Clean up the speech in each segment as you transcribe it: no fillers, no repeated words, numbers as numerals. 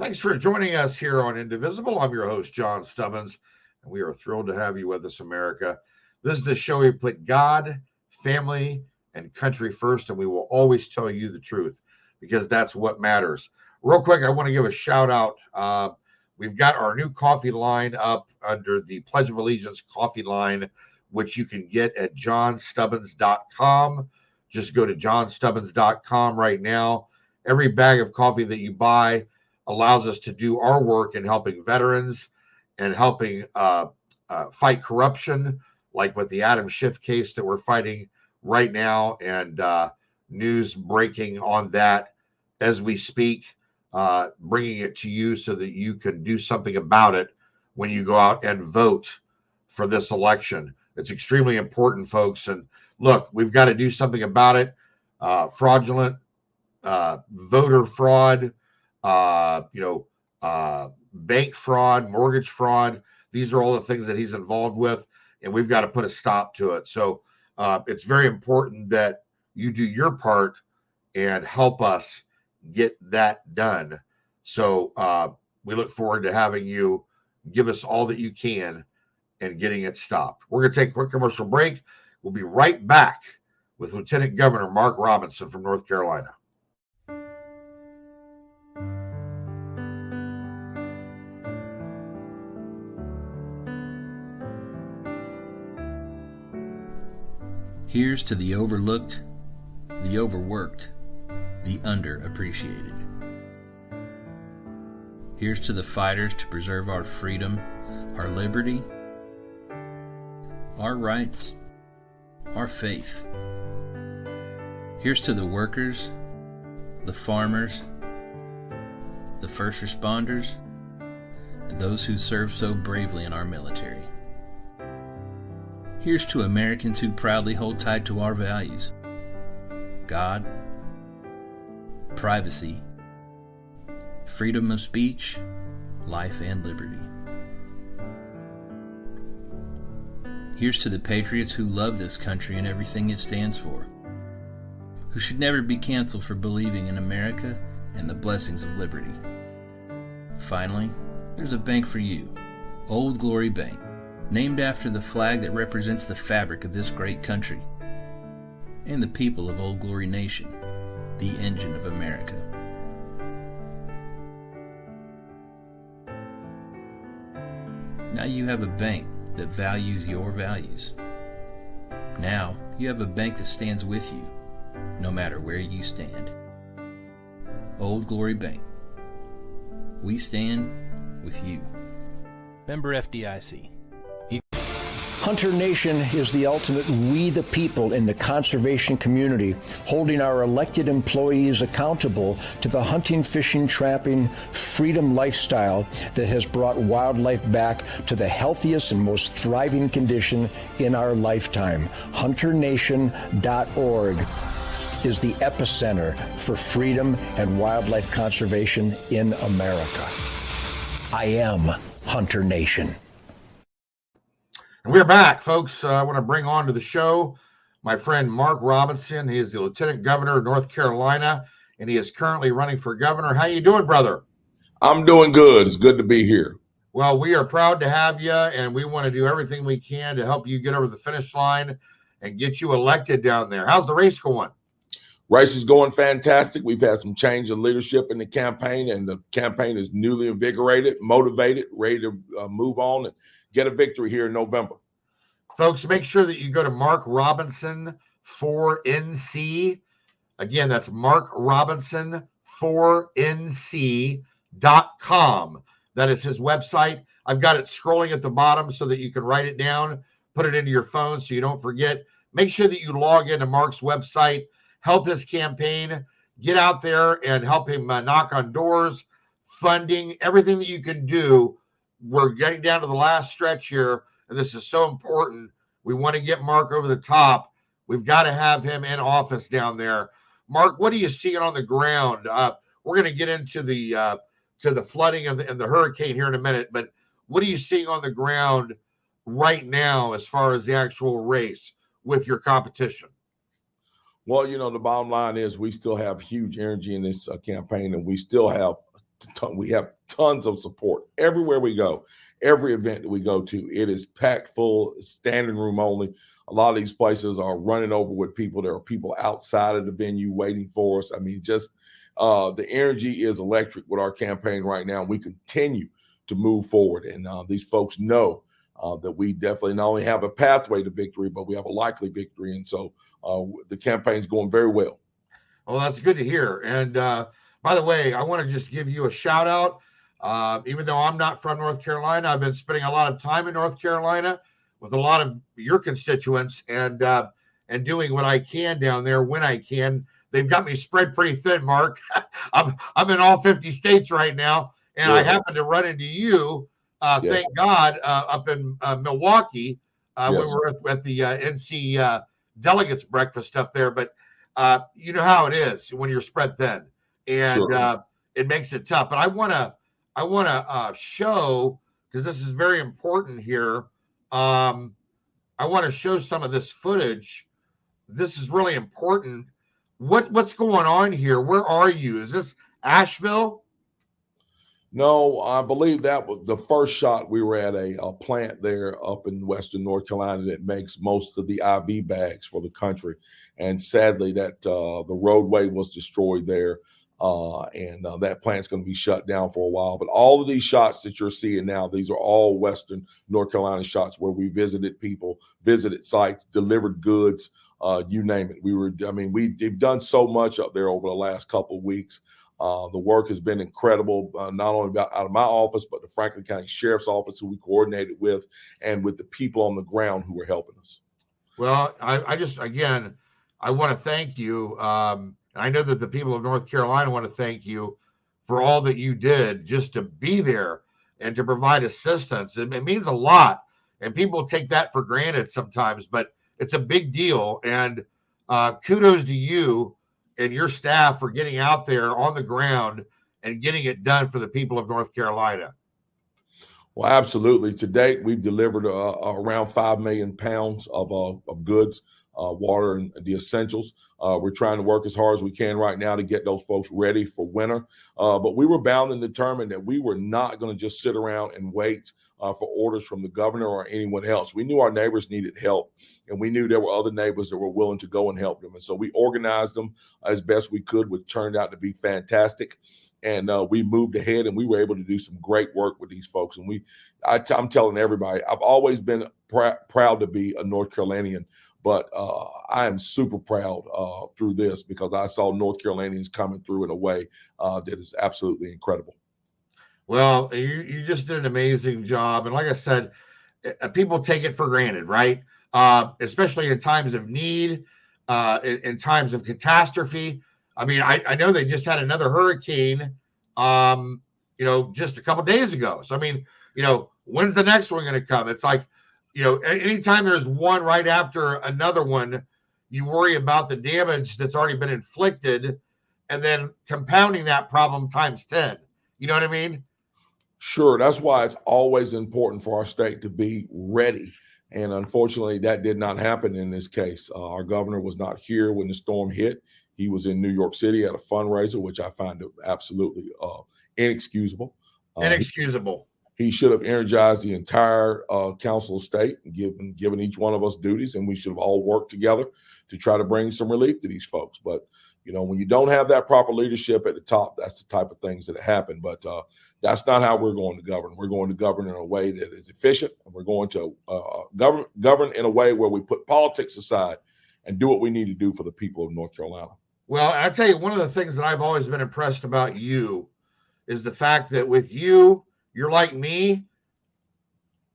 Thanks for joining us here on Indivisible. I'm your host, John Stubbins, and we are thrilled to have you with us, America. This is the show we put God, family, and country first, and we will always tell you the truth because that's what matters. Real quick, I want to give a shout out. We've got our new coffee line up under the Pledge of Allegiance coffee line, which you can get at johnstubbins.com. Just go to johnstubbins.com right now. Every bag of coffee that you buy allows us to do our work in helping veterans and helping fight corruption, like with the Adam Schiff case that we're fighting right now, and news breaking on that as we speak, bringing it to you so that you can do something about it when you go out and vote for this election. It's extremely important, folks. And look, we've got to do something about it. Fraudulent voter fraud, bank fraud, mortgage fraud. These are all the things that he's involved with, and we've got to put a stop to it. So it's very important that you do your part and help us get that done. So we look forward to having you give us all that you can and getting it stopped. We're going to take a quick commercial break. We'll be right back with Lieutenant Governor Mark Robinson from North Carolina. Here's to the overlooked, the overworked, the underappreciated. Here's to the fighters to preserve our freedom, our liberty, our rights, our faith. Here's to the workers, the farmers, the first responders, and those who serve so bravely in our military. Here's to Americans who proudly hold tight to our values: God, privacy, freedom of speech, life and liberty. Here's to the patriots who love this country and everything it stands for, who should never be canceled for believing in America and the blessings of liberty. Finally, there's a bank for you, Old Glory Bank, named after the flag that represents the fabric of this great country and the people of Old Glory Nation, the engine of America. Now you have a bank that values your values. Now you have a bank that stands with you, no matter where you stand. Old Glory Bank. We stand with you. Member FDIC. Hunter Nation is the ultimate we the people in the conservation community, holding our elected employees accountable to the hunting, fishing, trapping, freedom lifestyle that has brought wildlife back to the healthiest and most thriving condition in our lifetime. HunterNation.org is the epicenter for freedom and wildlife conservation in America. I am Hunter Nation. And we're back, folks. I want to bring on to the show my friend Mark Robinson. He is the Lieutenant Governor of North Carolina, and he is currently running for governor. How you doing, brother? I'm doing good. It's good to be here. Well, we are proud to have you, and we want to do everything we can to help you get over the finish line and get you elected down there. How's the race going? Race is going fantastic. We've had some change in leadership in the campaign, and the campaign is newly invigorated, motivated, ready to move on and get a victory here in November. Folks, make sure that you go to Mark Robinson 4NC. Again, that's Mark Robinson 4NC.com. That is his website. I've got it scrolling at the bottom so that you can write it down, put it into your phone so you don't forget. Make sure that you log into Mark's website, help his campaign, get out there and help him knock on doors, funding, everything that you can do. We're getting down to the last stretch here, and this is so important. We want to get Mark over the top. We've got to have him in office down there. Mark, what are you seeing on the ground? We're going to get into the flooding and the hurricane here in a minute, but what are you seeing on the ground right now as far as the actual race with your competition? Well, the bottom line is we still have huge energy in this campaign, and we still have we have tons of support everywhere we go. Every event that we go to, it is packed full, standing room only. A lot of these places are running over with people. There are people outside of the venue waiting for us. I mean, just the energy is electric with our campaign right now. We continue to move forward, and these folks know that we definitely not only have a pathway to victory, but we have a likely victory. And so the campaign's going very well. Well, that's good to hear. And by the way, I want to just give you a shout out. Even though I'm not from North Carolina, I've been spending a lot of time in North Carolina with a lot of your constituents and doing what I can down there when I can. They've got me spread pretty thin, Mark. I'm in all 50 states right now, and I happen to run into you. Thank God, up in Milwaukee. We were at the NC delegates breakfast up there, but you know how it is when you're spread thin, and it makes it tough. But I want to show, because this is very important here. I want to show some of this footage. This is really important. What's going on here? Where are you? Is this Asheville? No, I believe that was the first shot. We were at a plant there up in Western North Carolina that makes most of the IV bags for the country. And sadly, that the roadway was destroyed there. And that plant's going to be shut down for a while. But all of these shots that you're seeing now, these are all Western North Carolina shots where we visited people, visited sites, delivered goods, you name it. We've done so much up there over the last couple of weeks. The work has been incredible, not only out of my office, but the Franklin County Sheriff's Office, who we coordinated with, and with the people on the ground who were helping us. Well, I want to thank you. And I know that the people of North Carolina want to thank you for all that you did just to be there and to provide assistance. It means a lot, and people take that for granted sometimes, but it's a big deal. And kudos to you and your staff for getting out there on the ground and getting it done for the people of North Carolina. Well, absolutely. To date, we've delivered around 5 million pounds of goods, water, and the essentials. We're trying to work as hard as we can right now to get those folks ready for winter. But we were bound and determined that we were not going to just sit around and wait for orders from the governor or anyone else. We knew our neighbors needed help, and we knew there were other neighbors that were willing to go and help them. And so we organized them as best we could, which turned out to be fantastic. And we moved ahead, and we were able to do some great work with these folks. And I'm telling everybody, I've always been proud to be a North Carolinian, but I am super proud through this because I saw North Carolinians coming through in a way that is absolutely incredible. Well, you just did an amazing job. And like I said, people take it for granted, right? Especially in times of need, in times of catastrophe. I mean, I know they just had another hurricane, just a couple of days ago. So, I mean, when's the next one going to come? It's like, anytime there's one right after another one, you worry about the damage that's already been inflicted and then compounding that problem times 10. You know what I mean? Sure. That's why it's always important for our state to be ready. And unfortunately, that did not happen in this case. Our governor was not here when the storm hit. He was in New York City at a fundraiser, which I find absolutely inexcusable. Inexcusable. He should have energized the entire council of state and given each one of us duties, and we should have all worked together to try to bring some relief to these folks. But when you don't have that proper leadership at the top, that's the type of things that happen. But that's not how we're going to govern. We're going to govern in a way that is efficient, and we're going to govern in a way where we put politics aside and do what we need to do for the people of North Carolina. Well, I tell you, one of the things that I've always been impressed about you is the fact that with you, you're like me,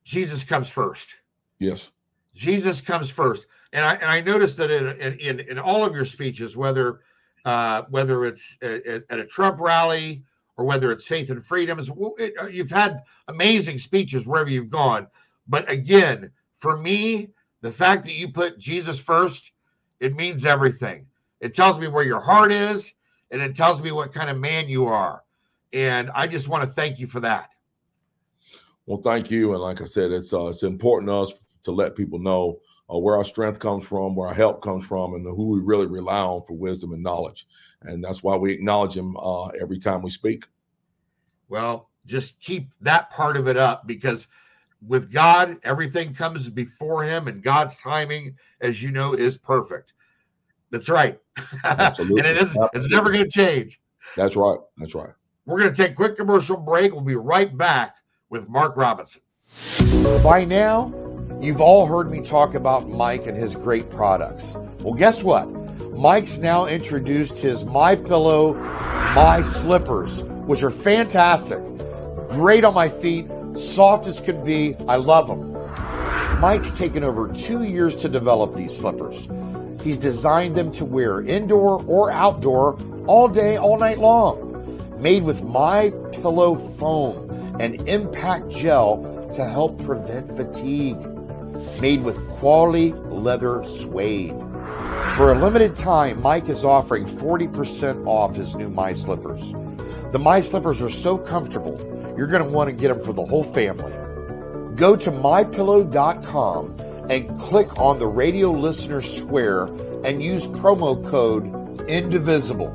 Jesus comes first. Yes. Jesus comes first. And I noticed that in all of your speeches, whether it's at a Trump rally or whether it's Faith and Freedoms, you've had amazing speeches wherever you've gone. But again, for me, the fact that you put Jesus first, it means everything. It tells me where your heart is, and it tells me what kind of man you are. And I just want to thank you for that. Well, thank you. And like I said, it's important to us to let people know where our strength comes from, where our help comes from, and who we really rely on for wisdom and knowledge. And that's why we acknowledge him every time we speak. Well, just keep that part of it up, because with God, everything comes before him, and God's timing, as you know, is perfect. That's right. And Absolutely. it's never Absolutely. going to change. That's right. That's right. We're going to take a quick commercial break. We'll be right back with Mark Robinson. By now, you've all heard me talk about Mike and his great products. Well, guess what? Mike's now introduced his My Pillow, My Slippers, which are fantastic. Great on my feet, soft as can be. I love them. Mike's taken over 2 years to develop these slippers. He's designed them to wear indoor or outdoor all day, all night long. Made with My Pillow foam and impact gel to help prevent fatigue. Made with quality leather suede. For a limited time, Mike is offering 40% off his new My Slippers. The My Slippers are so comfortable, you're going to want to get them for the whole family. Go to mypillow.com and click on the radio listener square and use promo code INDIVISIBLE.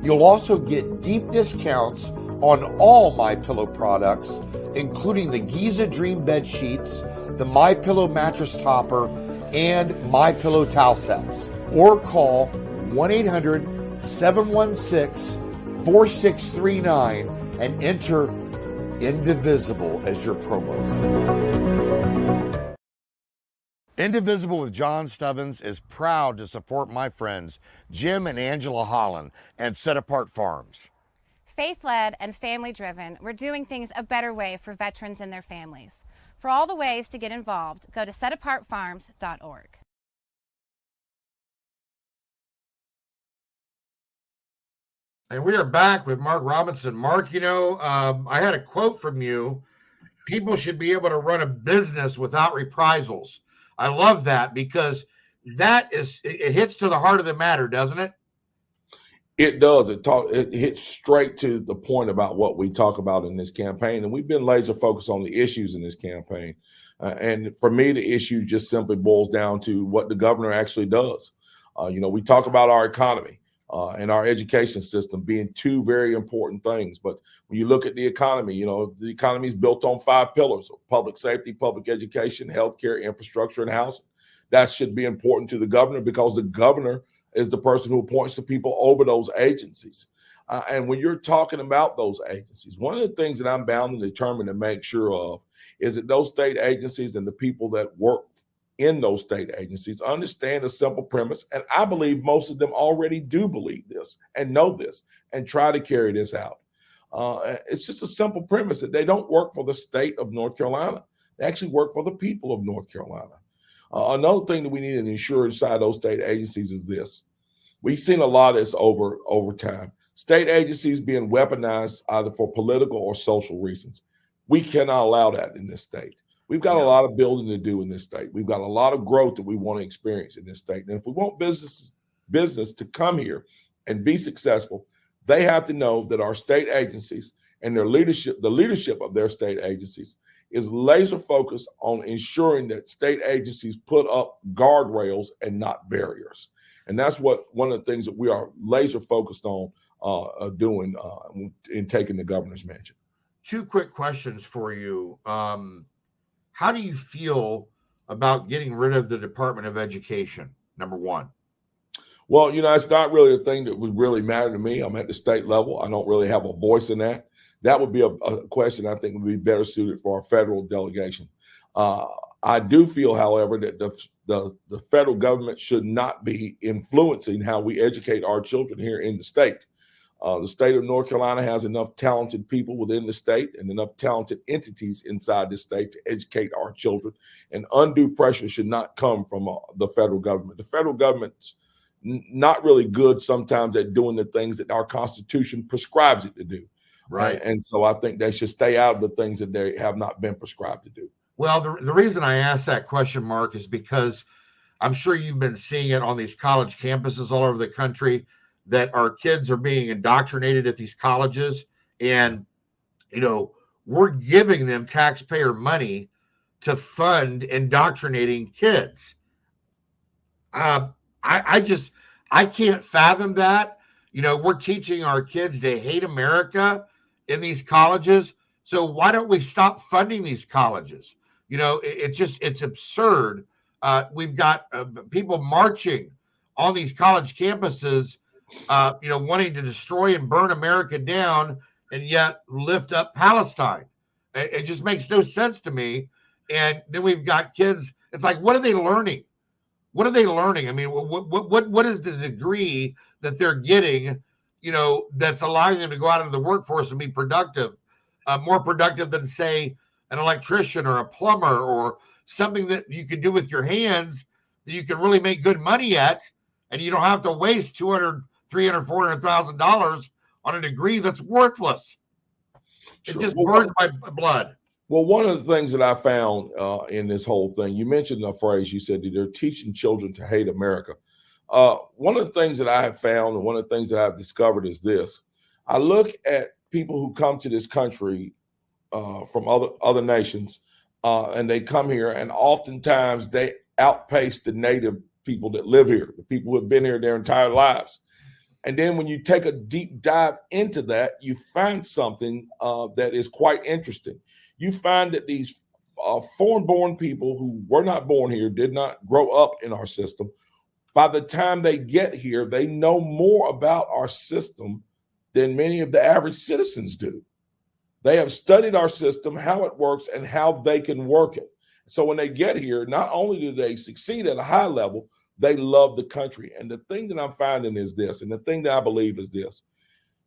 You'll also get deep discounts on all My Pillow products, including the Giza Dream bed sheets, the My Pillow mattress topper, and My Pillow towel sets. Or call 1-800-716-4639 and enter Indivisible as your promo code. Indivisible with John Stubbins is proud to support my friends Jim and Angela Holland and Set Apart Farms. Faith-led and family-driven, we're doing things a better way for veterans and their families. For all the ways to get involved, go to setapartfarms.org. And we are back with Mark Robinson. Mark, I had a quote from you. People should be able to run a business without reprisals. I love that, because it hits to the heart of the matter, doesn't it? It does. It hits straight to the point about what we talk about in this campaign. And we've been laser focused on the issues in this campaign. And for me, the issue just simply boils down to what the governor actually does. We talk about our economy. And our education system being two very important things. But when you look at the economy, the economy is built on 5 pillars: public safety, public education, healthcare, infrastructure, and housing. That should be important to the governor, because the governor is the person who appoints the people over those agencies. And when you're talking about those agencies, one of the things that I'm bound and determined to make sure of is that those state agencies and the people that work in those state agencies understand a simple premise, and I believe most of them already do believe this and know this and try to carry this out. It's just a simple premise that they don't work for the state of North Carolina. They actually work for the people of North Carolina. Another thing that we need to ensure inside those state agencies is this. We've seen a lot of this over time. State agencies being weaponized either for political or social reasons. We cannot allow that in this state. We've got a lot of building to do in this state. We've got a lot of growth that we want to experience in this state. And if we want business to come here and be successful, they have to know that our state agencies and their leadership, the leadership of their state agencies, is laser focused on ensuring that state agencies put up guardrails and not barriers. And that's one of the things that we are laser focused on doing in taking the governor's mansion. 2 quick questions for you. How do you feel about getting rid of the Department of Education, number one? Well, it's not really a thing that would really matter to me. I'm at the state level. I don't really have a voice in that. That would be a question I think would be better suited for our federal delegation. I do feel, however, that the federal government should not be influencing how we educate our children here in the state. The state of North Carolina has enough talented people within the state and enough talented entities inside the state to educate our children, and undue pressure should not come from the federal government. The federal government's not really good sometimes at doing the things that our Constitution prescribes it to do. Right. And so I think they should stay out of the things that they have not been prescribed to do. Well, the reason I asked that question, Mark, is because I'm sure you've been seeing it on these college campuses all over the country, that our kids are being indoctrinated at these colleges, and we're giving them taxpayer money to fund indoctrinating kids. I can't fathom that. We're teaching our kids to hate America in these colleges. So why don't we stop funding these colleges? It's absurd. We've got people marching on these college campuses, wanting to destroy and burn America down, and yet lift up Palestine. It just makes no sense to me. And then we've got kids. It's like, what are they learning? What are they learning? I mean, what is the degree that they're getting, that's allowing them to go out into the workforce and be productive, more productive than, say, an electrician or a plumber or something that you can do with your hands that you can really make good money at, and you don't have to waste $200,000, $300,000, $400,000 on a degree that's worthless. It just burns my blood. Well, one of the things that I found in this whole thing, you mentioned a phrase, you said that they're teaching children to hate America. One of the things that I have found and one of the things that I've discovered is this. I look at people who come to this country from other nations, and they come here, and oftentimes they outpace the native people that live here, the people who have been here their entire lives. And then when you take a deep dive into that, you find something that is quite interesting. You find that these foreign-born people who were not born here, did not grow up in our system, by the time they get here, they know more about our system than many of the average citizens do. They have studied our system, how it works, and how they can work it. So when they get here, not only do they succeed at a high level, they love the country. And the thing that I'm finding is this, and the thing that I believe is this: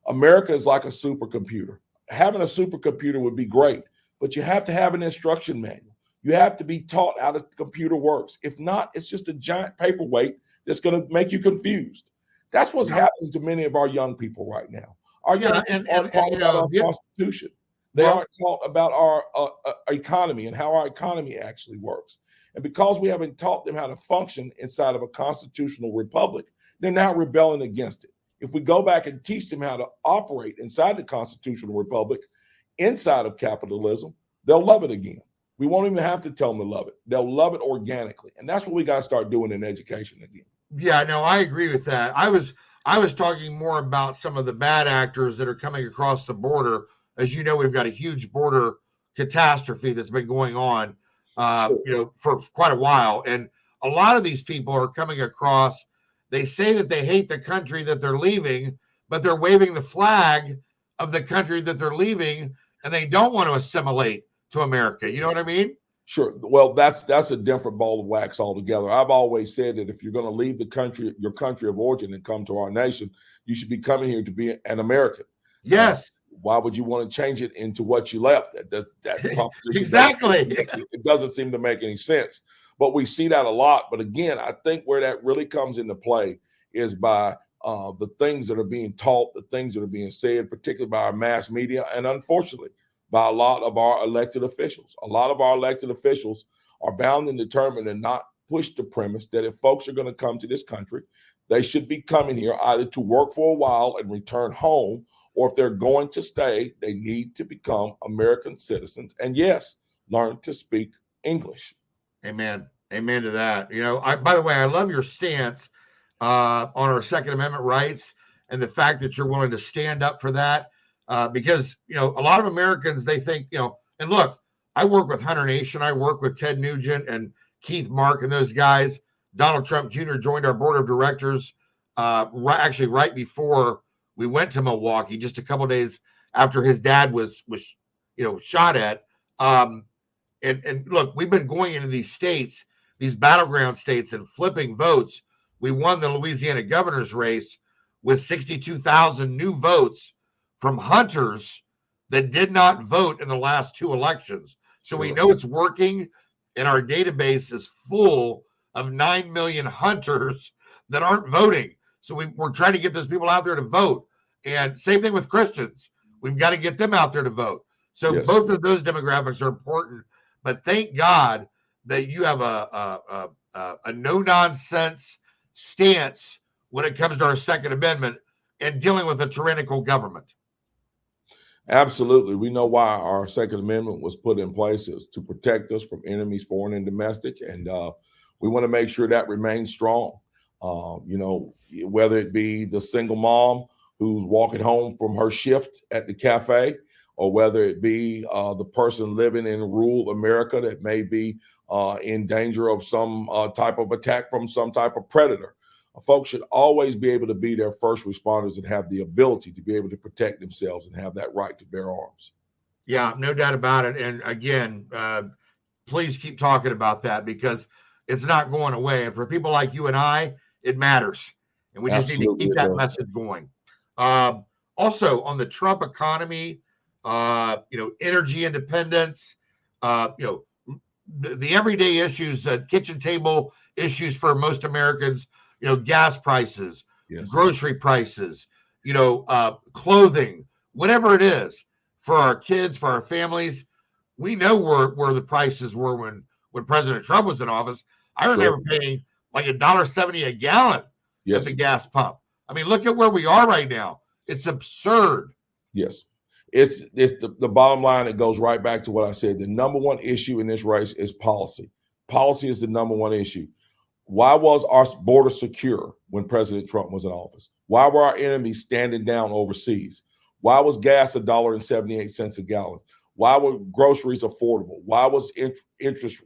America is like a supercomputer. Having a supercomputer would be great, but you have to have an instruction manual. You have to be taught how the computer works. If not, it's just a giant paperweight that's going to make you confused. That's what's happening to many of our young people right now. Our young people aren't taught about our Constitution. They aren't taught about our economy and how our economy actually works. And because we haven't taught them how to function inside of a constitutional republic, they're now rebelling against it. If we go back and teach them how to operate inside the constitutional republic, inside of capitalism, they'll love it again. We won't even have to tell them to love it. They'll love it organically. And that's what we got to start doing in education again. Yeah, no, I agree with that. I was talking more about some of the bad actors that are coming across the border. As you know, we've got a huge border catastrophe that's been going on, for quite a while. And a lot of these people are coming across. They say that they hate the country that they're leaving, but they're waving the flag of the country that they're leaving, and they don't want to assimilate to America. You know what I mean? Sure. Well, that's a different ball of wax altogether. I've always said that if you're going to leave the country, your country of origin, and come to our nation, you should be coming here to be an American. Yes. Why would you want to change it into what you left? That exactly. It doesn't seem to make any sense. But we see that a lot. But again, I think where that really comes into play is by the things that are being taught, the things that are being said, particularly by our mass media, and unfortunately, by a lot of our elected officials. A lot of our elected officials are bound and determined and not push the premise that if folks are going to come to this country, they should be coming here either to work for a while and return home, or if they're going to stay, they need to become American citizens. And yes, learn to speak English. Amen. Amen to that. By the way, I love your stance on our Second Amendment rights and the fact that you're willing to stand up for that. Because, a lot of Americans, they think, and look, I work with Hunter Nation. I work with Ted Nugent and Keith Mark and those guys. Donald Trump Jr. joined our board of directors right before we went to Milwaukee, just a couple of days after his dad was shot at. And look, we've been going into these states, these battleground states, and flipping votes. We won the Louisiana governor's race with 62,000 new votes from hunters that did not vote in the last two elections. So we know it's working, and our database is full of 9 million hunters that aren't voting. So we're trying to get those people out there to vote. And same thing with Christians. We've got to get them out there to vote. So both of those demographics are important. But thank God that you have a no-nonsense stance when it comes to our Second Amendment and dealing with a tyrannical government. Absolutely. We know why our Second Amendment was put in place, is to protect us from enemies, foreign and domestic. And we want to make sure that remains strong. Whether it be the single mom who's walking home from her shift at the cafe, or whether it be the person living in rural America that may be in danger of some type of attack from some type of predator. Folks should always be able to be their first responders and have the ability to be able to protect themselves and have that right to bear arms. Yeah, no doubt about it. And again, please keep talking about that, because it's not going away. And for people like you and I, it matters. And we just need to keep that message going. Also, on the Trump economy, energy independence, the everyday issues, kitchen table issues for most Americans, gas prices, grocery prices, clothing, whatever it is for our kids, for our families. We know where the prices were when President Trump was in office. I remember paying like $1.70 a gallon at the gas pump. I mean, look at where we are right now. It's absurd. Yes. It's the bottom line. It goes right back to what I said. The number one issue in this race is policy. Policy is the number one issue. Why was our border secure when President Trump was in office? Why were our enemies standing down overseas? Why was gas $1.78 a gallon? Why were groceries affordable? Why was interest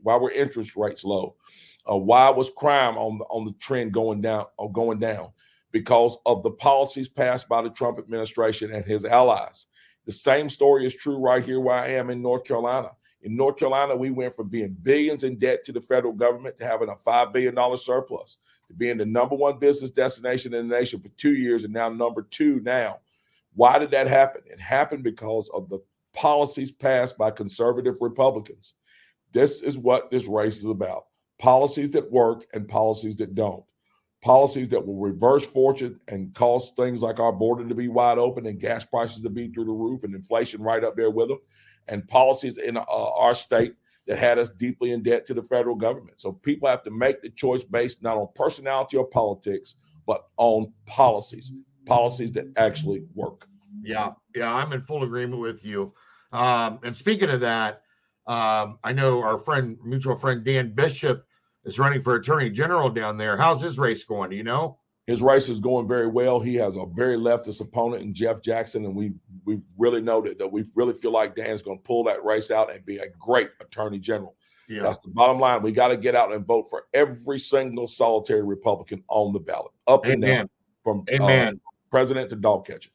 rates low? Why was crime on the trend going down? Because of the policies passed by the Trump administration and his allies. The same story is true right here where I am in North Carolina. In North Carolina, we went from being billions in debt to the federal government to having a $5 billion surplus, to being the number one business destination in the nation for 2 years and now number 2 now. Why did that happen? It happened because of the policies passed by conservative Republicans. This is what this race is about. Policies that work and policies that don't. Policies that will reverse fortune and cause things like our border to be wide open and gas prices to be through the roof and inflation right up there with them. And policies in our state that had us deeply in debt to the federal government. So people have to make the choice based not on personality or politics, but on policies that actually work. Yeah, I'm in full agreement with you. And speaking of that, I know our mutual friend Dan Bishop is running for Attorney General down there. How's his race going? Do you know? His race is going very well. He has a very leftist opponent in Jeff Jackson, and we really know that we really feel like Dan's going to pull that race out and be a great Attorney General. Yeah. That's the bottom line. We got to get out and vote for every single solitary Republican on the ballot, up and down, from president to dog catcher.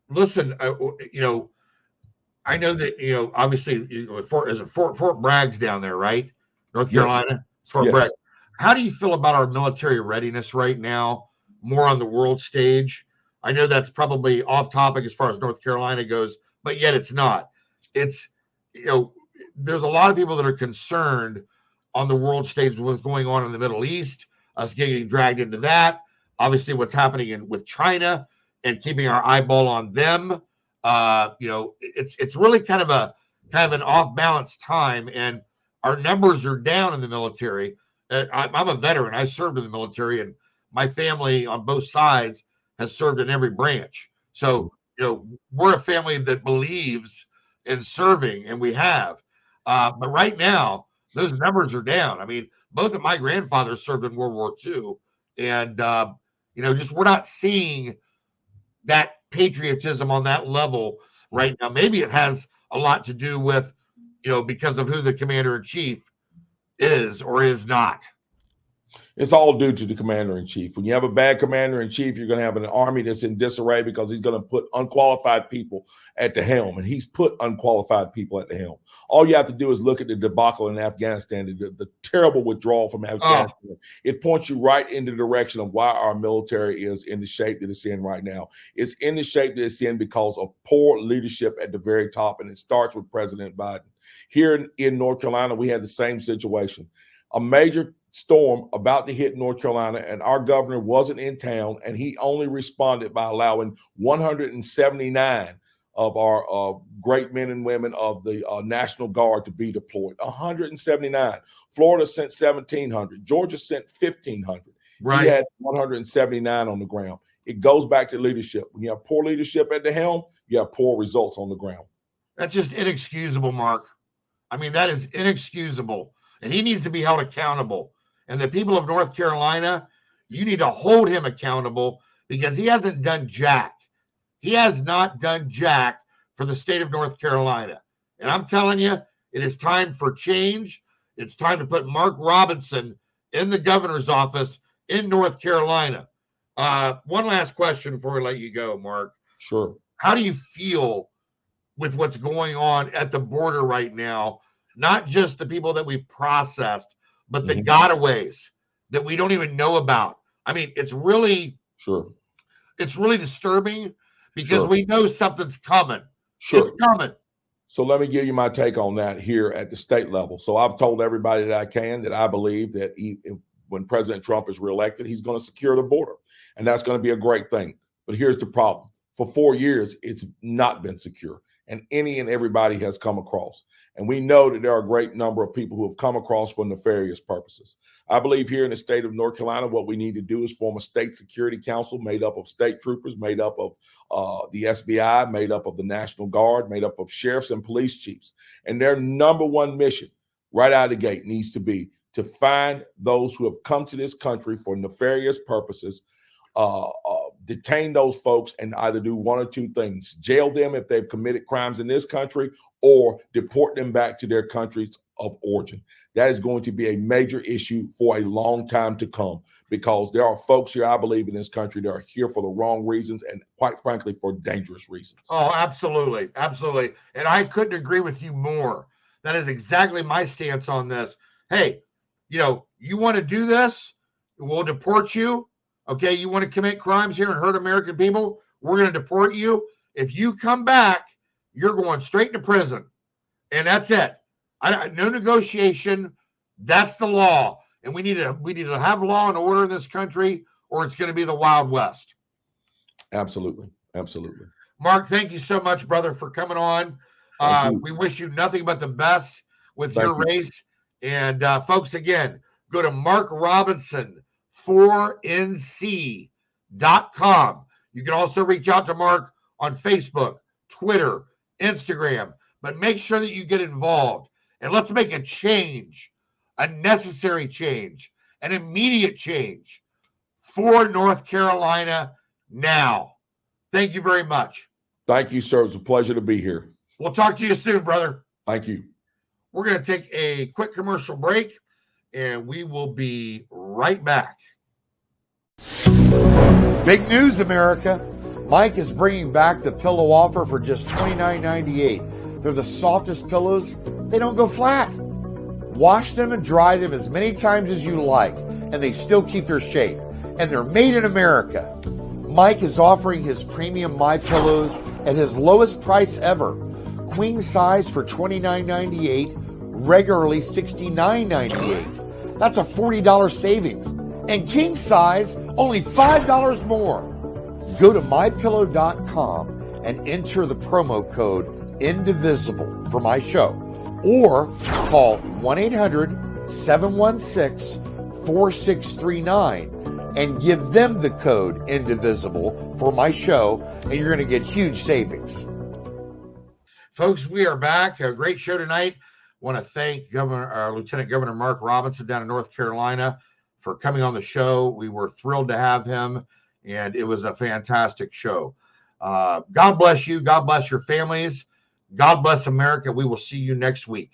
Listen, I know that obviously Fort Bragg's down there, right? North Carolina. It's Fort Bragg. How do you feel about our military readiness right now, more on the world stage? I know that's probably off topic as far as North Carolina goes, but yet it's not. It's, there's a lot of people that are concerned on the world stage with what's going on in the Middle East, us getting dragged into that. Obviously, what's happening with China and keeping our eyeball on them. It's really kind of an off balance time, and our numbers are down in the military. I'm a veteran. I served in the military, and my family on both sides has served in every branch. So, we're a family that believes in serving, and we have. But right now, those numbers are down. I mean, both of my grandfathers served in World War II, and we're not seeing that patriotism on that level right now. Maybe it has a lot to do with, because of who the commander-in-chief is or is not. It's all due to the commander-in-chief. When you have a bad commander-in-chief, you're going to have an army that's in disarray because he's going to put unqualified people at the helm, and he's put unqualified people at the helm. All you have to do is look at the debacle in Afghanistan, the terrible withdrawal from Afghanistan. It points you right in the direction of why our military is in the shape that it's in right now. It's in the shape that it's in because of poor leadership at the very top, and it starts with President Biden. Here in North Carolina, we had the same situation. A major storm about to hit North Carolina, and our governor wasn't in town, and he only responded by allowing 179 of our great men and women of the National Guard to be deployed. 179. Florida sent 1,700. Georgia sent 1,500. Right. He had 179 on the ground. It goes back to leadership. When you have poor leadership at the helm, you have poor results on the ground. That's just inexcusable, Mark. I mean, that is inexcusable, and he needs to be held accountable. And the people of North Carolina, you need to hold him accountable because he hasn't done jack. He has not done jack for the state of North Carolina. And I'm telling you, it is time for change. It's time to put Mark Robinson in the governor's office in North Carolina. One last question before we let you go, Mark. Sure. How do you feel with what's going on at the border right now? Not just the people that we've processed, but the gotaways that we don't even know about. I mean, it's really disturbing because we know something's coming. It's coming. So let me give you my take on that here at the state level. So I've told everybody that I can that I believe that when President Trump is reelected, he's going to secure the border. And that's going to be a great thing. But here's the problem. For 4 years, it's not been secure. And any and everybody has come across. And we know that there are a great number of people who have come across for nefarious purposes. I believe here in the state of North Carolina, what we need to do is form a state security council made up of state troopers, made up of the SBI, made up of the National Guard, made up of sheriffs and police chiefs. And their number one mission right out of the gate needs to be to find those who have come to this country for nefarious purposes, detain those folks and either do one or two things: jail them if they've committed crimes in this country, or deport them back to their countries of origin. That is going to be a major issue for a long time to come, because there are folks here, I believe, in this country that are here for the wrong reasons and, quite frankly, for dangerous reasons. Oh, absolutely. Absolutely. And I couldn't agree with you more. That is exactly my stance on this. Hey, you want to do this? We'll deport you. Okay, you want to commit crimes here and hurt American people? We're going to deport you. If you come back, you're going straight to prison. And that's it. No negotiation. That's the law. And we need to have law and order in this country, or it's going to be the Wild West. Absolutely. Absolutely. Mark, thank you so much, brother, for coming on. We wish you nothing but the best with your race. And folks, again, go to Mark Robinson 4nc.com. You can also reach out to Mark on Facebook, Twitter, Instagram, but make sure that you get involved, and let's make a change, a necessary change, an immediate change for North Carolina now. Thank you very much. Thank you, sir. It's a pleasure to be here. We'll talk to you soon, brother. Thank you. We're going to take a quick commercial break, and we will be right back. Big news, America. Mike is bringing back the pillow offer for just $29.98. They're the softest pillows. They don't go flat. Wash them and dry them as many times as you like, and they still keep their shape. And they're made in America. Mike is offering his premium My Pillows at his lowest price ever. Queen size for $29.98, regularly $69.98. That's a $40 savings. And king size, only $5 more. Go to mypillow.com and enter the promo code INDIVISIBLE for my show, or call 1-800-716-4639 and give them the code INDIVISIBLE for my show, and you're going to get huge savings. Folks, we are back. A great show tonight. Want to thank Lieutenant Governor Mark Robinson down in North Carolina for coming on the show. We were thrilled to have him, and it was a fantastic show. God bless you. God bless your families. God bless America. We will see you next week.